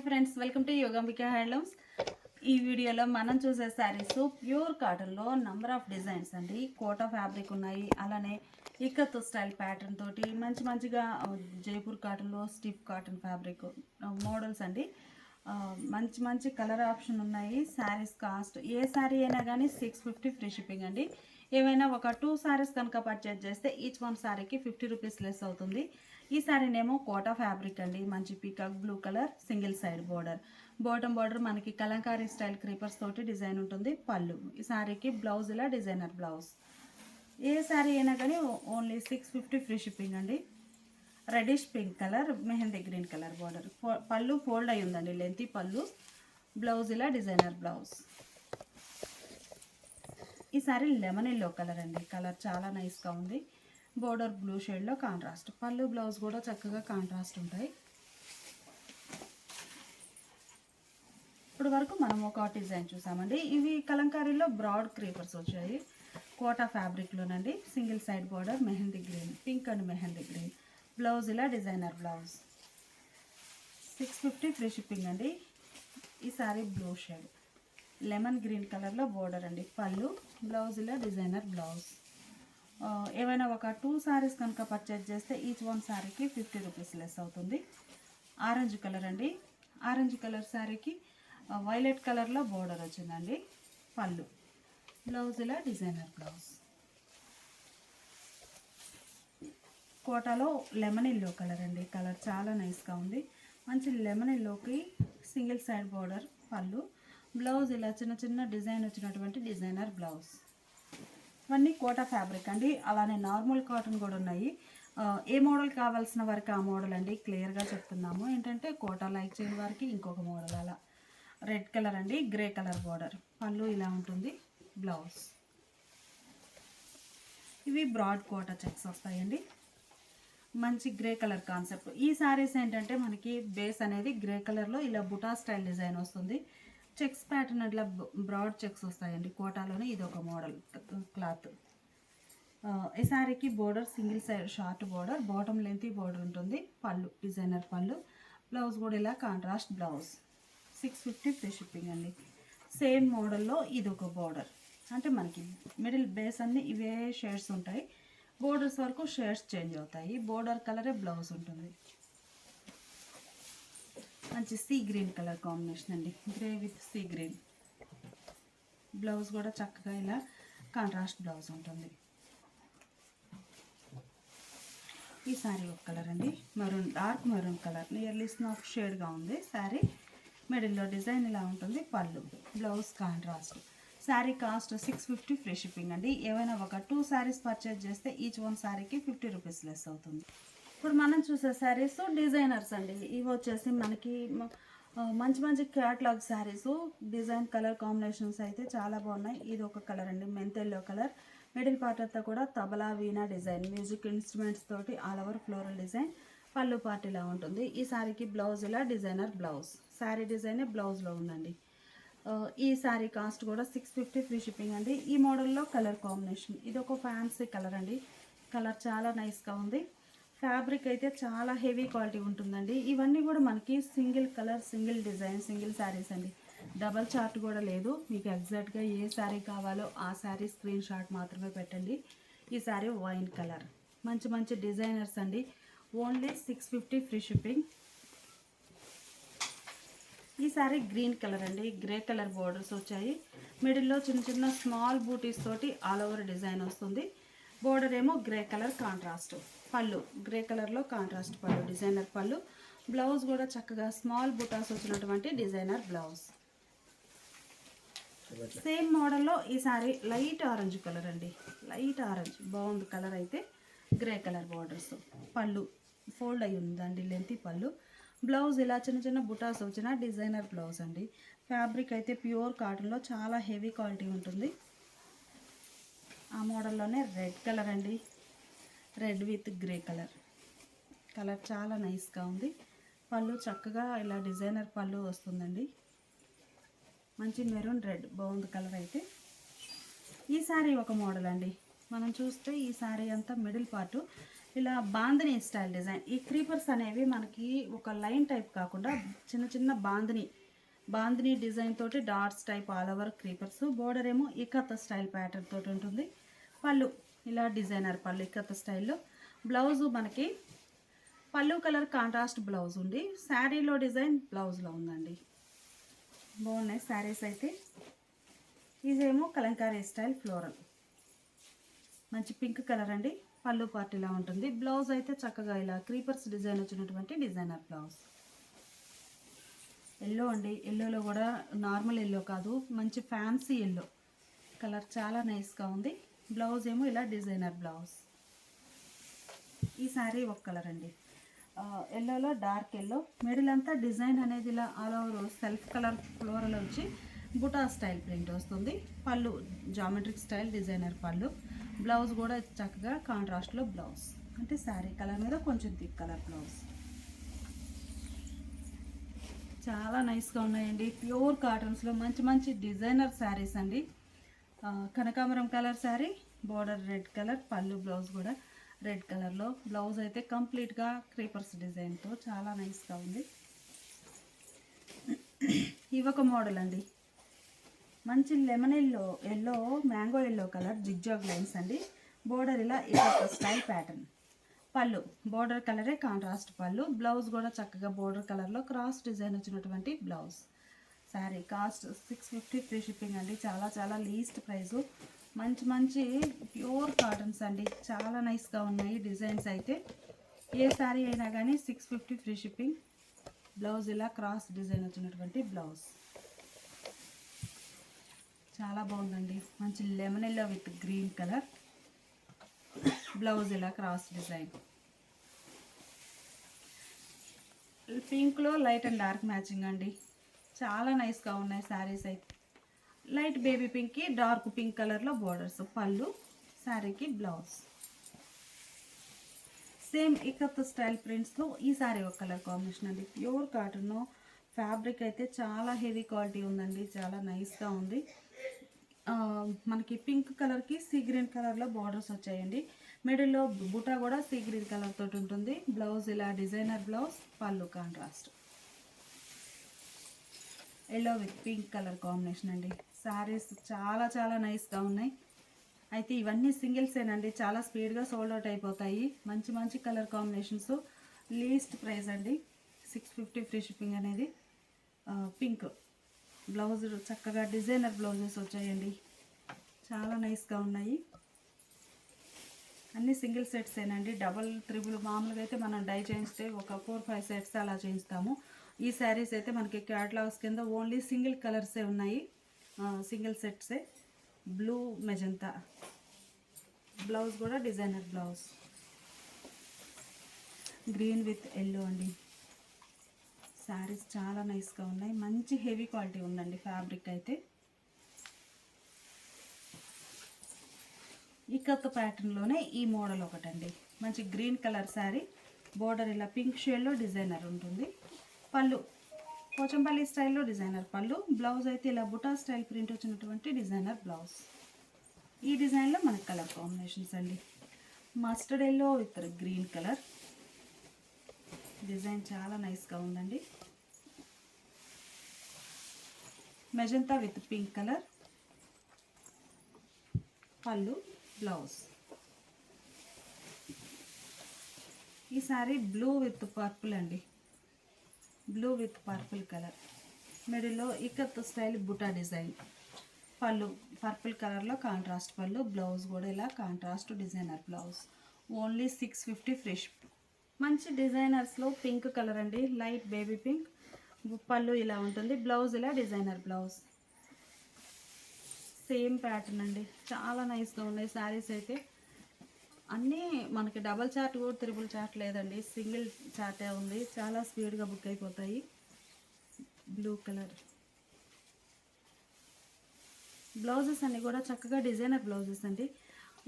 Friends, welcome to Yogambika handlooms. ఈ వీడియోలో మనం చూసే శారీస్ ప్యూర్ కాటన్లో నంబర్ ఆఫ్ డిజైన్స్ అండి. కోటా ఫ్యాబ్రిక్ ఉన్నాయి, అలానే ఇక్కత్ స్టైల్ ప్యాటర్న్ తోటి మంచిగా జైపూర్ కాటన్లో స్టిఫ్ కాటన్ ఫ్యాబ్రిక్ మోడల్స్ అండి. మంచి కలర్ ఆప్షన్ ఉన్నాయి. శారీస్ కాస్ట్ ఏ శారీ అయినా కానీ 650 ఫ్రీ షిప్పింగ్ అండి. ఏవైనా ఒక 2 శారీస్ కనుక పర్చేజ్ చేస్తే ఈచ్ వన్ శారీకి 50 రూపీస్ లెస్ అవుతుంది. ఈ శారీనేమో కోటా ఫ్యాబ్రిక్ అండి. మంచి peacock blue colour single side border, bottom border మనకి కలంకారీ స్టైల్ క్రీపర్స్ తోటి డిజైన్ ఉంటుంది. పళ్ళు, ఈ శారీకి బ్లౌజ్ ఇలా డిజైనర్ బ్లౌజ్. ఏ శారీ అయినా కానీ ఓన్లీ 650 ఫ్రీ షిప్పింగ్ అండి. Reddish pink colour mehndi green colour border, పళ్ళు ఫోల్డ్ అయి ఉందండి, లెంతీ పళ్ళు. బ్లౌజ్ ఇలా డిజైనర్ బ్లౌజ్. ఈ సారీ లెమన్ ఎల్లో కలర్ అండి. కలర్ చాలా నైస్గా ఉంది. బోర్డర్ బ్లూ షేడ్లో కాంట్రాస్ట్, పళ్ళు బ్లౌజ్ కూడా చక్కగా కాంట్రాస్ట్ ఉంటాయి. ఇప్పుడు వరకు మనం ఒక డిజైన్ చూసామండి. ఇవి కలంకారీలో బ్రాడ్ క్రీపర్స్ వచ్చాయి. కోటా ఫ్యాబ్రిక్లోనండి. Single side border mehendi green, pink and mehendi green. Blouse ఇలా డిజైనర్ బ్లౌజ్. 650 ఫ్రీ షిప్పింగ్ అండి. ఈ sari blue shade lemon green కలర్లో బోర్డర్ అండి. పళ్ళు, బ్లౌజ్ ఇలా డిజైనర్ బ్లౌజ్. ఏవైనా ఒక 2 శారీస్ కనుక పర్చేజ్ చేస్తే ఈచ్ వన్ శారీకి 50 రూపీస్ లెస్ అవుతుంది. ఆరెంజ్ కలర్ అండి. ఆరెంజ్ కలర్ శారీకి వైలెట్ కలర్లో బోర్డర్ వచ్చిందండి. పళ్ళు, బ్లౌజ్ ఇలా డిజైనర్ బ్లౌజ్. కోటాలో లెమన్ ఎల్లో కలర్ అండి. కలర్ చాలా నైస్గా ఉంది. మంచి లెమన్ ఎల్లోకి సింగిల్ సైడ్ బోర్డర్, పళ్ళు, బ్లౌజ్ ఇలా చిన్న డిజైన్ వచ్చినటువంటి డిజైనర్ బ్లౌజ్. ఇవన్నీ కోటా ఫ్యాబ్రిక్ అండి. అలానే నార్మల్ కాటన్ కూడా ఉన్నాయి. ఏ మోడల్ కావాల్సిన వారికి ఆ మోడల్ అండి. క్లియర్గా చెప్తున్నాము. ఏంటంటే కోటా లైక్ చేయని వారికి ఇంకొక మోడల్. అలా రెడ్ కలర్ అండి, గ్రే కలర్ బోర్డర్, పళ్ళు ఇలా ఉంటుంది, బ్లౌజ్. ఇవి బ్రాడ్ కోటా చెక్స్ వస్తాయండి. మంచి గ్రే కలర్ కాన్సెప్ట్. ఈ శారీస్ ఏంటంటే మనకి బేస్ అనేది గ్రే కలర్లో ఇలా బుటా స్టైల్ డిజైన్ వస్తుంది. చెక్స్ ప్యాటర్న్ అట్లా బ్రాడ్ చెక్స్ వస్తాయండి. కోటాలోనే ఇది ఒక మోడల్ క్లాత్. ఈ శారీకి border single side short border, bottom lengthy border ఉంటుంది. పళ్ళు డిజైనర్ పళ్ళు, బ్లౌజ్ కూడా ఇలా కాంట్రాస్ట్ బ్లౌజ్. 650 ఫ్రీ షిప్పింగ్ అండి. సేమ్ మోడల్లో ఇది ఒక బోర్డర్. అంటే మనకి మిడిల్ బేస్ అన్నీ ఇవే షేడ్స్ ఉంటాయి. బోర్డర్స్ వరకు షేడ్స్ చేంజ్ అవుతాయి. బోర్డర్ కలరే బ్లౌజ్ ఉంటుంది. మంచి సీ గ్రీన్ కలర్ కాంబినేషన్ అండి. Grey with sea green. Blouse కూడా చక్కగా ఇలా కాంట్రాస్ట్ బ్లౌజ్ ఉంటుంది. ఈ శారీ ఒక కలర్ అండి, maroon, dark maroon colour, nearly snuff షేడ్గా ఉంది శారీ. మిడిల్లో డిజైన్ ఇలా ఉంటుంది. పళ్ళు, blouse contrast. Sari cost 650 free shipping అండి. ఏవైనా ఒక 2 శారీస్ పర్చేజ్ చేస్తే ఈచ్ వన్ శారీకి 50 రూపీస్ లెస్ అవుతుంది. ఇప్పుడు మనం చూసే శారీస్ డిజైనర్స్ అండి. ఇవి వచ్చేసి మనకి మంచి catalogue saris. Design colour combinations అయితే చాలా బాగున్నాయి. ఇది ఒక కలర్ అండి, మెంతెల్లో కలర్. మిడిల్ పార్ట్ అంతా కూడా తబలా వీణా డిజైన్, మ్యూజిక్ ఇన్స్ట్రుమెంట్స్ తోటి ఆల్ ఓవర్ ఫ్లోరల్ డిజైన్. పళ్ళు పార్ట్ ఇలా ఉంటుంది. ఈ శారీకి బ్లౌజ్ ఇలా డిజైనర్ బ్లౌజ్. శారీ డిజైనే బ్లౌజ్లో ఉందండి. ఈ శారీ కాస్ట్ కూడా 650 ఫ్రీ షిప్పింగ్ అండి. ఈ మోడల్లో కలర్ కాంబినేషన్ ఇది ఒక ఫ్యాన్సీ కలర్ అండి. కలర్ చాలా నైస్గా ఉంది. ఫ్యాబ్రిక్ అయితే చాలా హెవీ క్వాలిటీ ఉంటుందండి. ఇవన్నీ కూడా మనకి single colour, single design, single saris అండి. డబల్ చార్ట్ కూడా లేదు. మీకు ఎగ్జాక్ట్గా ఏ శారీ కావాలో ఆ శారీ స్క్రీన్ షాట్ మాత్రమే పెట్టండి. ఈ శారీ వైన్ కలర్. మంచి డిజైనర్స్ అండి. Only 650 free shipping. ఈ సారీ గ్రీన్ కలర్ అండి. గ్రే కలర్ బోర్డర్స్ వచ్చాయి. మిడిల్లో చిన్న స్మాల్ బూటీస్ తోటి ఆల్ ఓవర్ డిజైన్ వస్తుంది. బోర్డర్ ఏమో గ్రే కలర్ కాంట్రాస్ట్. పళ్ళు గ్రే కలర్లో కాంట్రాస్ట్ పళ్ళు, డిజైనర్ పళ్ళు. బ్లౌజ్ కూడా చక్కగా స్మాల్ బూటాస్ వచ్చినటువంటి డిజైనర్ బ్లౌజ్. సేమ్ మోడల్లో ఈ సారీ లైట్ ఆరెంజ్ కలర్ అండి. లైట్ ఆరెంజ్ బాగుంది కలర్. అయితే గ్రే కలర్ బోర్డర్స్, పళ్ళు ఫోల్డ్ అయి ఉందండి, లెంతీ పళ్ళు. బ్లౌజ్ ఇలా చిన్న బుటాస్ వచ్చిన డిజైనర్ బ్లౌజ్ అండి. ఫ్యాబ్రిక్ అయితే ప్యూర్ కాటన్లో చాలా హెవీ క్వాలిటీ ఉంటుంది. ఆ మోడల్లోనే రెడ్ కలర్ అండి. Red with grey colour. Colour చాలా నైస్గా ఉంది. పళ్ళు చక్కగా ఇలా డిజైనర్ పళ్ళు వస్తుందండి. మంచి మెరూన్ రెడ్ బాగుంది కలర్. అయితే ఈ శారీ ఒక మోడల్ అండి. మనం చూస్తే ఈ శారీ అంతా మిడిల్ పార్ట్ ఇలా బాందిని స్టైల్ డిజైన్. ఈ క్రీపర్స్ అనేవి మనకి ఒక లైన్ టైప్ కాకుండా చిన్న చిన్న బాందిని డిజైన్ తోటి dots type all over creepers. Border ఏమో ఇకత్ స్టైల్ ప్యాటర్న్ తోటి ఉంటుంది. పళ్ళు ఇలా డిజైనర్ పళ్ళు ఇకత్ స్టైల్లో. బ్లౌజు మనకి పళ్ళు కలర్ కాంట్రాస్ట్ బ్లౌజ్ ఉంది. శారీలో డిజైన్ బ్లౌజ్లో ఉందండి. బాగున్నాయి శారీస్ అయితే. ఇదేమో కలంకారీ స్టైల్ ఫ్లోరల్, మంచి పింక్ కలర్ అండి. పళ్ళు పార్ట్ ఇలా ఉంటుంది. బ్లౌజ్ అయితే చక్కగా ఇలా క్రీపర్స్ డిజైన్ వచ్చినటువంటి డిజైనర్ బ్లౌజ్. ఎల్లో అండి, ఎల్లోలో కూడా నార్మల్ ఎల్లో కాదు, మంచి ఫ్యాన్సీ ఎల్లో కలర్, చాలా నైస్గా ఉంది. బ్లౌజ్ ఏమో ఇలా డిజైనర్ బ్లౌజ్. ఈ శారీ ఒక కలర్ అండి, ఎల్లోలో డార్క్ ఎల్లో. మిడిల్ అంతా డిజైన్ అనేది ఇలా all over self colour floral వచ్చి బుటా స్టైల్ ప్రింట్ వస్తుంది. పళ్ళు జామెట్రిక్ స్టైల్ డిజైనర్ పళ్ళు. బ్లౌజ్ కూడా చక్కగా కాంట్రాస్ట్లో బ్లౌజ్, అంటే శారీ కలర్ మీద కొంచెం థిక్ కలర్ బ్లౌజ్. చాలా నైస్గా ఉన్నాయండి. ప్యూర్ కాటన్స్లో మంచి మంచి డిజైనర్ శారీస్ అండి. కనకాంబరం colour sari, border red colour, పళ్ళు బ్లౌజ్ కూడా రెడ్ కలర్లో. బ్లౌజ్ అయితే కంప్లీట్గా క్రీపర్స్ డిజైన్తో చాలా నైస్గా ఉంది. ఇవి ఒక మోడల్ అండి, మంచి lemon yellow mango yellow colour zigzag lines అండి. బోర్డర్ ఇలా ఇదొక స్టైల్ ప్యాటర్న్. పళ్ళు బోర్డర్ కలరే కాంట్రాస్ట్ పళ్ళు. బ్లౌజ్ కూడా చక్కగా బోర్డర్ కలర్లో క్రాస్ డిజైన్ వచ్చినటువంటి blouse. Sari cost 650 free shipping అండి. చాలా చాలా లీస్ట్ ప్రైజు. మంచి మంచి ప్యూర్ కాటన్స్ అండి, చాలా నైస్గా ఉన్నాయి డిజైన్స్ అయితే. ఏ శారీ అయినా కానీ 650 ఫ్రీ షిప్పింగ్. బ్లౌజ్ ఇలా క్రాస్ డిజైన్ వచ్చినటువంటి బ్లౌజ్, చాలా బాగుందండి. మంచి lemon yellow with green colour. Blouse ఇలా క్రాస్ డిజైన్. పింక్లో లైట్ అండ్ డార్క్ మ్యాచింగ్ అండి, చాలా నైస్గా ఉన్నాయి శారీస్ అయితే. లైట్ బేబీ పింక్కి డార్క్ పింక్ కలర్లో బోర్డర్స్. పళ్ళు, శారీకి బ్లౌజ్. సేమ్ ఇకత్ స్టైల్ ప్రింట్స్లో ఈ శారీ ఒక కలర్ కాంబినేషన్ అండి. ప్యూర్ కాటన్ ఫ్యాబ్రిక్ అయితే చాలా హెవీ క్వాలిటీ ఉందండి, చాలా నైస్గా ఉంది. మనకి పింక్ కలర్కి సీ గ్రీన్ కలర్లో బార్డర్స్ వచ్చాయండి. మిడిల్లో బుటా కూడా సీ గ్రీన్ కలర్ తోటి ఉంటుంది. బ్లౌజ్ ఇలా డిజైనర్ బ్లౌజ్. పళ్ళు contrast yellow with pink colour combination అండి. శారీస్ చాలా చాలా నైస్గా ఉన్నాయి. అయితే ఇవన్నీ సింగిల్సేనండి, చాలా స్పీడ్గా సోల్డ్ అవుట్ అయిపోతాయి. మంచి మంచి కలర్ కాంబినేషన్స్. లీస్ట్ ప్రైస్ అండి 650 ఫ్రీ షిప్పింగ్ అనేది. పింక్ బ్లౌజ్ చక్కగా డిజైనర్ బ్లౌజెస్ వచ్చాయండి, చాలా నైస్గా ఉన్నాయి. అన్ని సింగిల్ సెట్సేనండి, డబల్ త్రిబుల్ మామూలుగా అయితే మనం డై చేయిస్తే ఒక 4-5 సెట్స్ అలా చేయిస్తాము. ఈ శారీస్ అయితే మనకి క్యాటలాగ్స్ కింద ఓన్లీ సింగిల్ కలర్సే ఉన్నాయి, సింగిల్ సెట్సే. Blue magenta. బ్లౌజ్ కూడా designer blouse. Green with yellow అండి. శారీస్ చాలా నైస్గా ఉన్నాయి, మంచి హెవీ క్వాలిటీ ఉందండి ఫ్యాబ్రిక్ అయితే. ఇకత్ ప్యాటర్న్లోనే ఈ మోడల్ ఒకటండి, మంచి గ్రీన్ కలర్ శారీ. బోర్డర్ ఇలా పింక్ షేడ్లో డిజైనర్ ఉంటుంది. పళ్ళు పోచంపల్లి స్టైల్లో డిజైనర్ పళ్ళు. బ్లౌజ్ అయితే ఇలా బుటా స్టైల్ ప్రింట్ వచ్చినటువంటి డిజైనర్ బ్లౌజ్. ఈ డిజైన్లో మనకు కలర్ కాంబినేషన్స్ అండి. Mustard yellow with green colour. Design చాలా నైస్గా ఉందండి. Magenta with pink colour. పళ్ళు, బ్లౌజ్. ఈ సారీ బ్లూ విత్ పర్పుల్ అండి, బ్లూ విత్ పర్పుల్ కలర్. మిడిల్లో ఇకత్ స్టైల్ బుటా డిజైన్. పళ్ళు పర్పుల్ కలర్లో కాంట్రాస్ట్ పళ్ళు. బ్లౌజ్ కూడా ఇలా contrast designer blouse. Only 650 free ship. మంచి డిజైనర్స్లో పింక్ కలర్ అండి, లైట్ బేబీ పింక్. పళ్ళు ఇలా ఉంటుంది. బ్లౌజ్ ఇలా డిజైనర్ బ్లౌజ్. సేమ్ ప్యాటర్న్ అండి, చాలా నైస్గా ఉన్నాయి శారీస్ అయితే. అన్నీ మనకి డబల్ చార్ట్ కూడా త్రిబుల్ చార్ట్ లేదండి, సింగిల్ చార్టే ఉంది. చాలా స్పీడ్గా బుక్ అయిపోతాయి. Blue colour. బ్లౌజెస్ అన్నీ కూడా చక్కగా డిజైనర్ బ్లౌజెస్ అండి.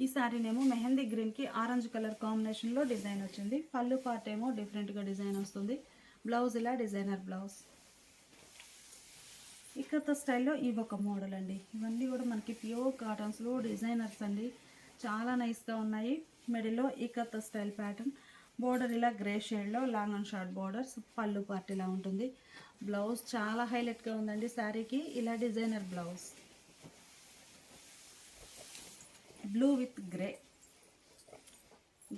ఈ శారీనేమో మెహందీ గ్రీన్కి ఆరెంజ్ కలర్ కాంబినేషన్లో డిజైన్ వచ్చింది. పళ్ళు పార్ట్ ఏమో డిఫరెంట్గా డిజైన్ వస్తుంది. బ్లౌజ్ ఇలా డిజైనర్ బ్లౌజ్. ఇకత స్టైల్లో ఇవి ఒక మోడల్ అండి. ఇవన్నీ కూడా మనకి ప్యూర్ కాటన్స్లో డిజైనర్స్ అండి, చాలా నైస్గా ఉన్నాయి. మిడిల్లో ఇకత్ స్టైల్ ప్యాటర్న్, బోర్డర్ ఇలా గ్రే షేడ్లో లాంగ్ అండ్ షార్ట్ బోర్డర్స్, పళ్ళు పార్ట్ ఇలా ఉంటుంది. బ్లౌజ్ చాలా హైలైట్గా ఉందండి శారీకి. ఇలా designer blouse, blue with grey,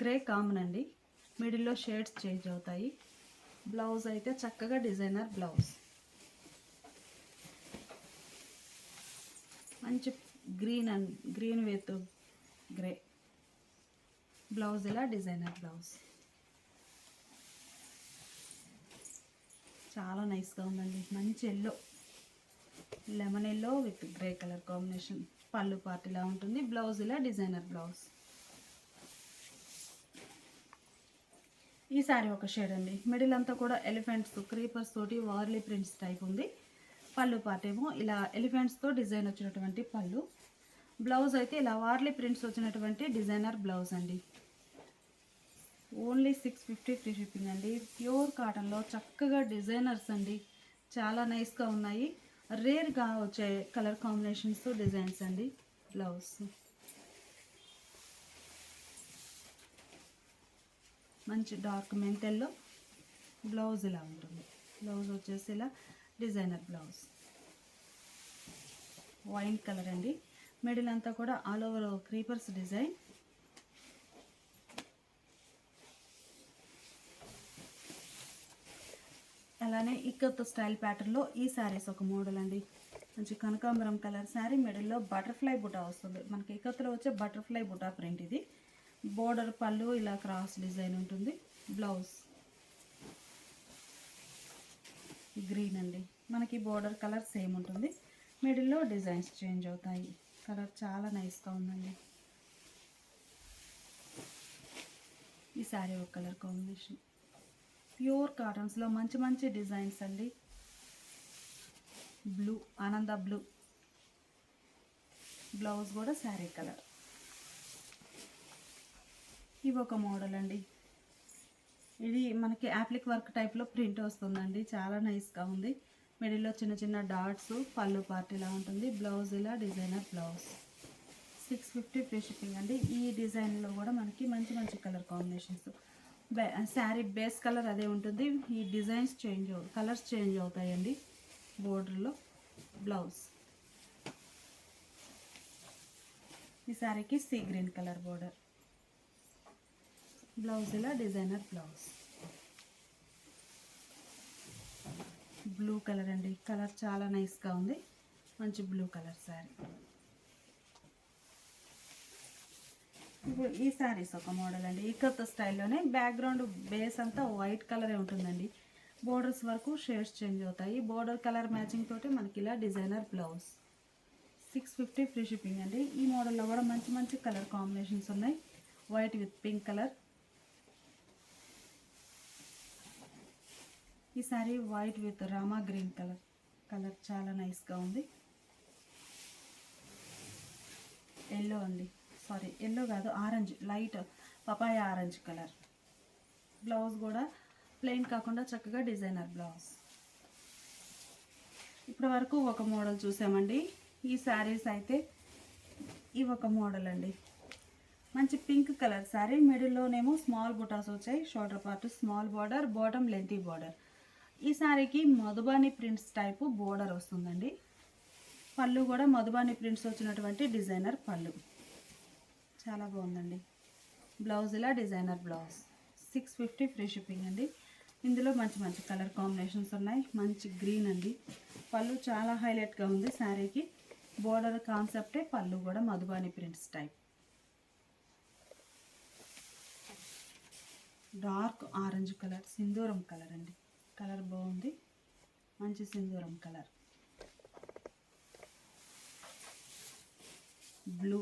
grey common అండి, మిడిల్లో షేడ్స్ చేంజ్ అవుతాయి. బ్లౌజ్ అయితే చక్కగా డిజైనర్ బ్లౌజ్, మంచి గ్రీన్ విత్ గ్రే బ్లౌజ్, ఇలా డిజైనర్ బ్లౌజ్ చాలా నైస్గా ఉందండి. మంచి yellow, lemon yellow with grey colour combination, పళ్ళు పార్ట్ ఇలా ఉంటుంది. బ్లౌజ్ ఇలా డిజైనర్ బ్లౌజ్. ఈ శారీ ఒక షేడ్ అండి, మిడిల్ అంతా కూడా ఎలిఫెంట్స్ క్రీపర్స్ తోటి వార్లీ ప్రింట్స్ టైప్ ఉంది. పళ్ళు పార్ట్ ఏమో ఇలా ఎలిఫెంట్స్తో డిజైన్ వచ్చినటువంటి పళ్ళు. బ్లౌజ్ అయితే ఇలా వార్లీ ప్రింట్స్ వచ్చినటువంటి డిజైనర్ బ్లౌజ్ అండి. ఓన్లీ 650 ఫ్రీ షిప్పింగ్ అండి. ప్యూర్ కాటన్లో చక్కగా డిజైనర్స్ అండి, చాలా నైస్గా ఉన్నాయి. రేర్గా వచ్చే కలర్ కాంబినేషన్స్ డిజైన్స్ అండి. బ్లౌజ్ మంచి డార్క్ మెంతెల్లో, బ్లౌజ్ ఇలా ఉంటుంది. బ్లౌజ్ వచ్చేసి ఇలా డిజైనర్ బ్లౌజ్, వైన్ కలర్ అండి, మిడిల్ అంతా కూడా ఆల్ ఓవర్ క్రీపర్స్ డిజైన్. అలానే ఇక్కత్ స్టైల్ ప్యాటర్న్లో ఈ శారీస్ ఒక మోడల్ అండి. మంచి కనకాంబరం కలర్ శారీ, మిడిల్లో బటర్ఫ్లై బుటా వస్తుంది. మనకి ఇక్కత్లో వచ్చే బటర్ఫ్లై బుటా ప్రింట్ ఇది. బోర్డర్ పళ్ళు ఇలా క్రాస్ డిజైన్ ఉంటుంది. బ్లౌజ్ గ్రీన్ అండి, మనకి బోర్డర్ కలర్ సేమ్ ఉంటుంది. మిడిల్లో డిజైన్స్ చేంజ్ అవుతాయి. కలర్ చాలా నైస్గా ఉందండి. ఈ శారీ ఒక కలర్ కాంబినేషన్, ప్యూర్ కాటన్స్లో మంచి మంచి డిజైన్స్ అండి. బ్లూ, ఆనంద బ్లూ, బ్లౌజ్ కూడా శారీ కలర్. ఇవి ఒక మోడల్ అండి, ఇది మనకి యాప్లిక్ వర్క్ టైప్లో ప్రింట్ వస్తుందండి, చాలా నైస్గా ఉంది. మిడిల్లో చిన్న చిన్న డాట్స్, పళ్ళు పార్ట్ ఇలా ఉంటుంది. బ్లౌజ్ ఇలా డిజైనర్ బ్లౌజ్. 650 ఫ్రీ షిప్పింగ్ అండి. ఈ డిజైన్లో కూడా మనకి మంచి మంచి colour combinations. Sari base colour అదే ఉంటుంది, ఈ డిజైన్స్ కలర్స్ చేంజ్ అవుతాయండి. బోర్డర్లో బ్లౌజ్, ఈ శారీకి sea green colour border, blouse ఇలా డిజైనర్ బ్లౌజ్. బ్లూ కలర్ అండి, కలర్ చాలా నైస్గా ఉంది, మంచి బ్లూ కలర్ శారీ. ఇప్పుడు ఈ శారీస్ ఒక మోడల్ అండి, ఇక్కత్ స్టైల్లోనే. బ్యాక్గ్రౌండ్ బేస్ అంతా వైట్ కలరే ఉంటుందండి, బోర్డర్స్ వరకు షేడ్స్ చేంజ్ అవుతాయి. బోర్డర్ కలర్ మ్యాచింగ్ తోటి మనకి ఇలా డిజైనర్ బ్లౌజ్. 650 ఫ్రీ షిప్పింగ్ అండి. ఈ మోడల్లో కూడా మంచి మంచి కలర్ కాంబినేషన్స్ ఉన్నాయి. వైట్ విత్ పింక్ కలర్, ఈ sari white with Rama green colour, colour చాలా నైస్గా ఉంది. ఎల్లో అండి, సారీ ఎల్లో కాదు, orange, light papaya orange colour. Blouse కూడా ప్లెయిన్ కాకుండా చక్కగా డిజైనర్ బ్లౌజ్. ఇప్పటి వరకు ఒక మోడల్ చూసామండి. ఈ శారీస్ అయితే ఇవి ఒక మోడల్ అండి, మంచి పింక్ కలర్ శారీ, మిడిల్లోనేమో స్మాల్ బుటాస్ వచ్చాయి. Shoulder part small border, bottom lengthy border. ఈ శారీకి మధుబాని ప్రింట్స్ టైపు బోర్డర్ వస్తుందండి. పళ్ళు కూడా మధుబాని ప్రింట్స్ వచ్చినటువంటి డిజైనర్ పళ్ళు, చాలా బాగుందండి. బ్లౌజ్ ఇలా డిజైనర్ బ్లౌజ్. 650 ఫ్రీ షిప్పింగ్ అండి. ఇందులో మంచి మంచి కలర్ కాంబినేషన్స్ ఉన్నాయి. మంచి గ్రీన్ అండి, పళ్ళు చాలా హైలైట్గా ఉంది శారీకి. బోర్డర్ కాన్సెప్టే, పళ్ళు కూడా Madhubani prints type. Dark orange colour, సింధూరం కలర్ అండి, కలర్ బాగుంది, మంచి సింధూరం కలర్. బ్లూ,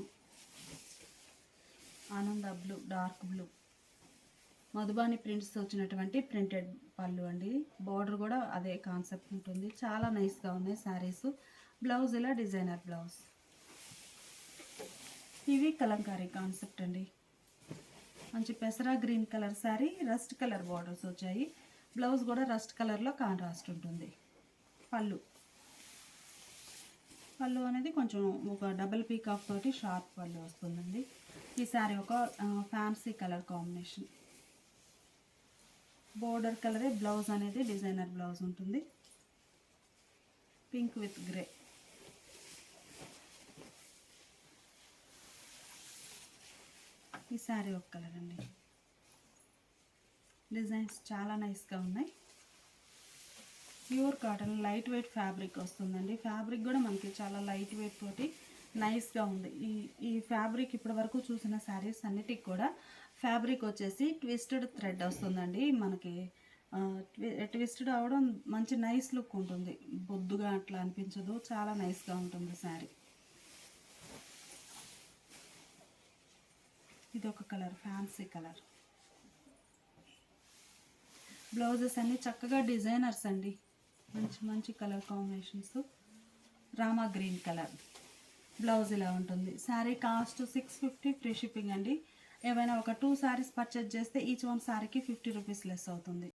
ఆనంద blue, dark blue, Madhubani prints వచ్చినటువంటి ప్రింటెడ్ పళ్ళు అండి. బార్డర్ కూడా అదే కాన్సెప్ట్ ఉంటుంది, చాలా నైస్గా ఉన్నాయి శారీస్. బ్లౌజ్ ఇలా డిజైనర్ బ్లౌజ్. ఇవి కలంకారీ కాన్సెప్ట్ అండి, మంచి పెసరా green colour sari, rust colour borders వచ్చాయి. బ్లౌజ్ కూడా రస్ట్ కలర్లో కాంట్రాస్ట్ ఉంటుంది. పళ్ళు అనేది కొంచెం ఒక డబల్ పీకాక్ తోటి షార్ప్ పళ్ళు వస్తుందండి. ఈ శారీ ఒక ఫ్యాన్సీ కలర్ కాంబినేషన్. బోర్డర్ కలరే బ్లౌజ్ అనేది డిజైనర్ బ్లౌజ్ ఉంటుంది. Pink with grey. ఈ శారీ ఒక కలర్ అండి. డిజైన్స్ చాలా నైస్గా ఉన్నాయి. Pure cotton light weight fabric వస్తుందండి. ఫ్యాబ్రిక్ కూడా మనకి చాలా లైట్ వెయిట్ తోటి నైస్గా ఉంది. ఈ ఫ్యాబ్రిక్ ఇప్పటి వరకు చూసిన శారీస్ అన్నిటికి కూడా ఫ్యాబ్రిక్ వచ్చేసి ట్విస్టెడ్ థ్రెడ్ వస్తుందండి. మనకి ట్విస్టెడ్ అవడం మంచి నైస్ లుక్ ఉంటుంది. బొద్దుగా అట్లా అనిపించదు. చాలా నైస్గా ఉంటుంది శారీ. ఇది ఒక కలర్ ఫ్యాన్సీ కలర్. బ్లౌజెస్ అన్నీ చక్కగా డిజైనర్స్ అండి. మంచి మంచి colour combinations. Rama green colour. Blouse ఇలా ఉంటుంది. శారీ కాస్ట్ 650 ఫ్రీ షిప్పింగ్ అండి. ఏవైనా ఒక 2 శారీస్ పర్చేజ్ చేస్తే ఈచ్ వన్ శారీకి 50 రూపీస్ లెస్ అవుతుంది.